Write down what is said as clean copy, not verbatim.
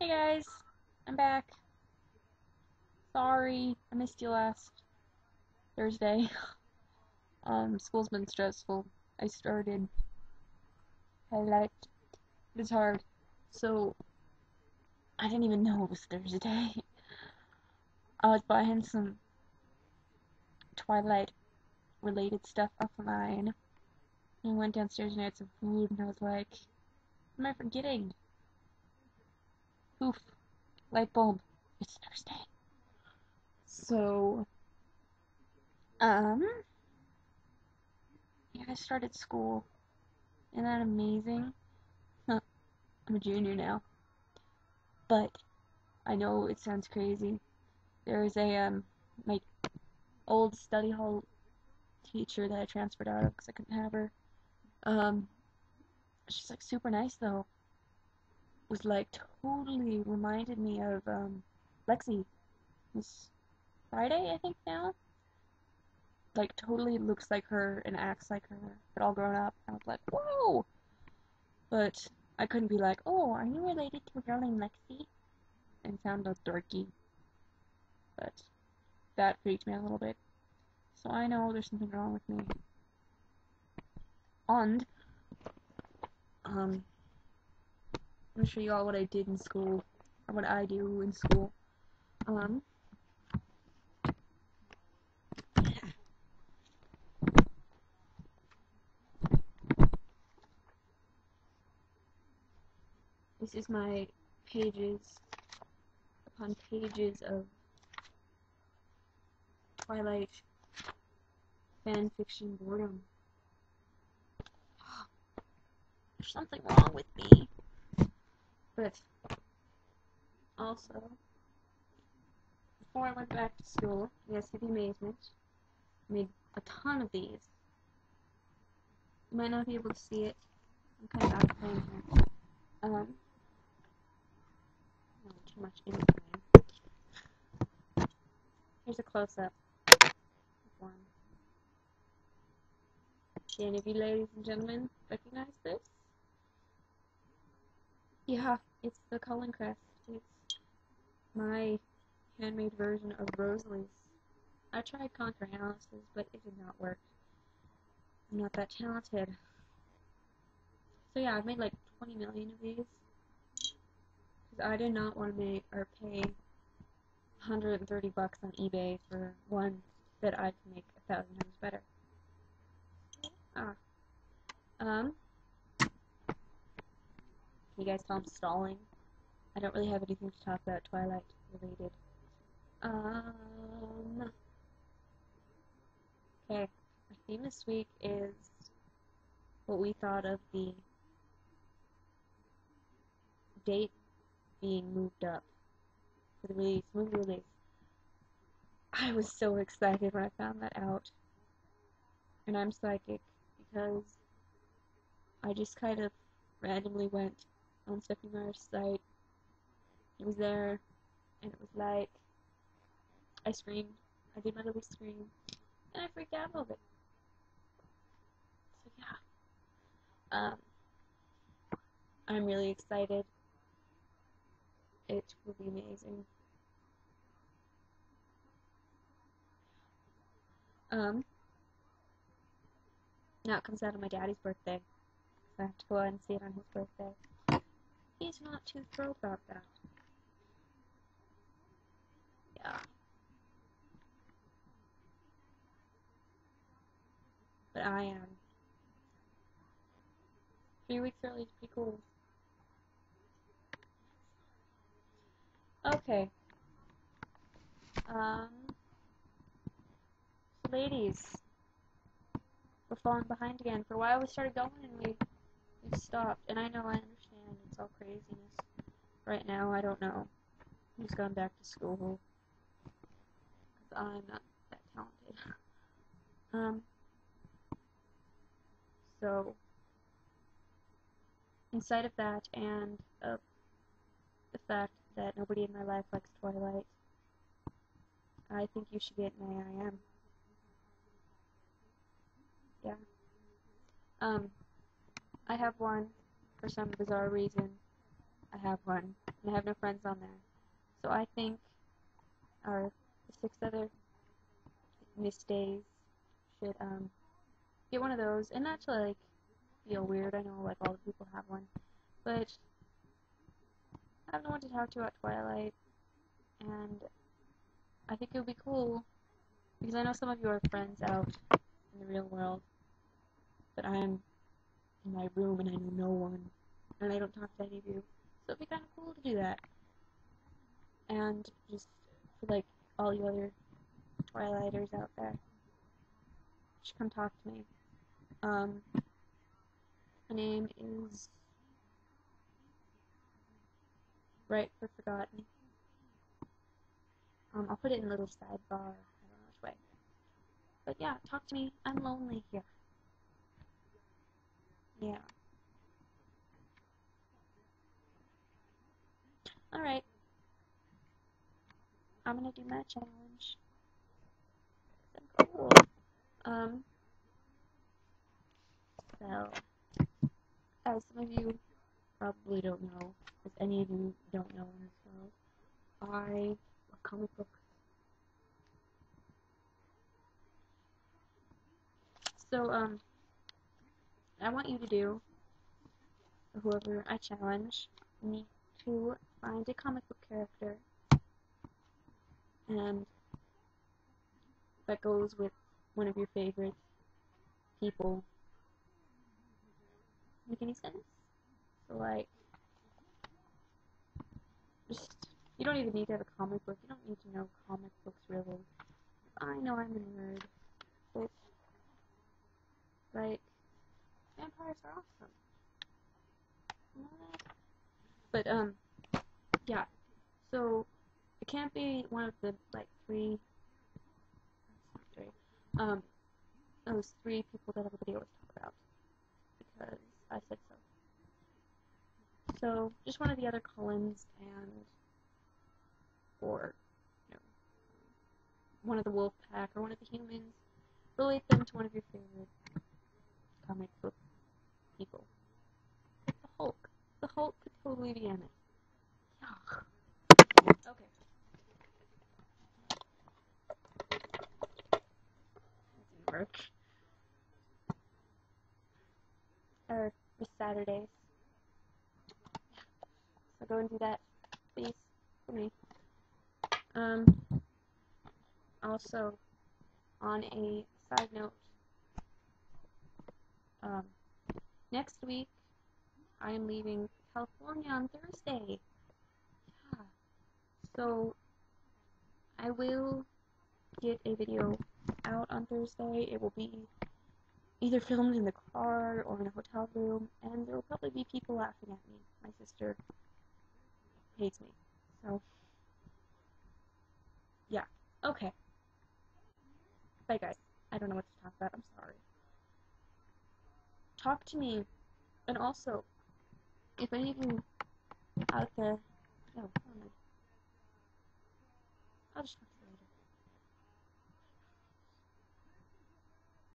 Hey guys, I'm back. Sorry, I missed you last Thursday. School's been stressful. I started highlight. It's hard. So, I didn't even know it was Thursday. I was buying some Twilight related stuff offline. And I went downstairs and I had some food and I was like, what am I forgetting? Poof. Light bulb. It's Thursday. So, yeah, I started school. Isn't that amazing? Huh, I'm a junior now. But I know it sounds crazy. There is my old study hall teacher that I transferred out of because I couldn't have her. Um, she's like super nice though. Was like totally reminded me of Lexi. This Friday, I think now. Like totally looks like her and acts like her, but all grown up. I was like, whoa! But I couldn't be like, oh, are you related to a girl named Lexi? And sound dorky. But that freaked me out a little bit. So I know there's something wrong with me. And, I'm gonna show you all what I did in school, or what I do in school. This is my pages upon pages of Twilight fanfiction boredom. There's something wrong with me. But also, before I went back to school, yes, to the amazement, I made a ton of these. You might not be able to see it. I'm kind of out of frame here. Not too much in frame. Here's a close-up of one. Do any of you ladies and gentlemen recognize this? Yeah, it's the Cullen Crest. It's my handmade version of Rosalie's. I tried contour analysis, but it did not work. I'm not that talented. So yeah, I've made like 20 million of these. Because I did not want to make or pay $130 on eBay for one that I can make 1,000 times better. Can you guys tell I'm stalling? I don't really have anything to talk about Twilight related. Okay, our theme this week is what we thought of the date being moved up for the movie release. I was so excited when I found that out. And I'm psychic because I just kind of randomly went on Stephanie Meyer's site. It was there, and it was like, I screamed. I did my little scream, and I freaked out a little bit. So yeah, I'm really excited. It will be amazing. Now it comes out on my daddy's birthday, so I have to go out and see it on his birthday. He's not too thrilled about that. Yeah. But I am. 3 weeks early is pretty cool. Okay. Ladies, we're falling behind again. For a while we started going and we stopped. And I know, I understand, it's all craziness. Right now, I don't know who's gone back to school. Because I'm not that talented. So, in sight of that and of the fact that nobody in my life likes Twilight, I think you should get an AIM. Yeah. I have one. For some bizarre reason, I have one. and I have no friends on there. So I think our 6 other missed days should get one of those, and not to like feel weird. I know like all the people have one, but I have no one to talk to at Twilight, and I think it would be cool because I know some of you are friends out in the real world, but I'm in my room and I know no one, and I don't talk to any of you, so it'd be kind of cool to do that. And just for like all you other Twilighters out there, just come talk to me. My name is Right for Forgotten. I'll put it in a little sidebar. I don't know which way. But yeah, talk to me. I'm lonely here. Yeah. Alright. I'm gonna do my challenge. So cool. So, as some of you probably don't know, as any of you don't know in this world, I love comic books. So, I want you to do, whoever I challenge, need to find a comic book character, and that goes with one of your favorite people. Make any sense? So, like, just, you don't even need to have a comic book. You don't need to know comic books, really. I know I'm a nerd, but, like, vampires are awesome. You know that? But, yeah. So, it can't be one of the, like, those 3 people that everybody always talk about, because I said so. So, just one of the other Cullens, or, you know, one of the wolf pack, or one of the humans. Relate them to one of your favorite comic book people. Like the Hulk. The Hulk could totally be in it. Yuck. Okay. That didn't work. Or for Saturdays. So go and do that, please, for me. Also, on a side note, next week I am leaving California on Thursday. Yeah. So I will get a video out on Thursday. It will be either filmed in the car or in a hotel room, and there will probably be people laughing at me. My sister hates me. So, yeah. Okay. Bye, guys. I don't know what to talk about. I'm sorry. Talk to me. And also, if any of you out there... No, I'll just talk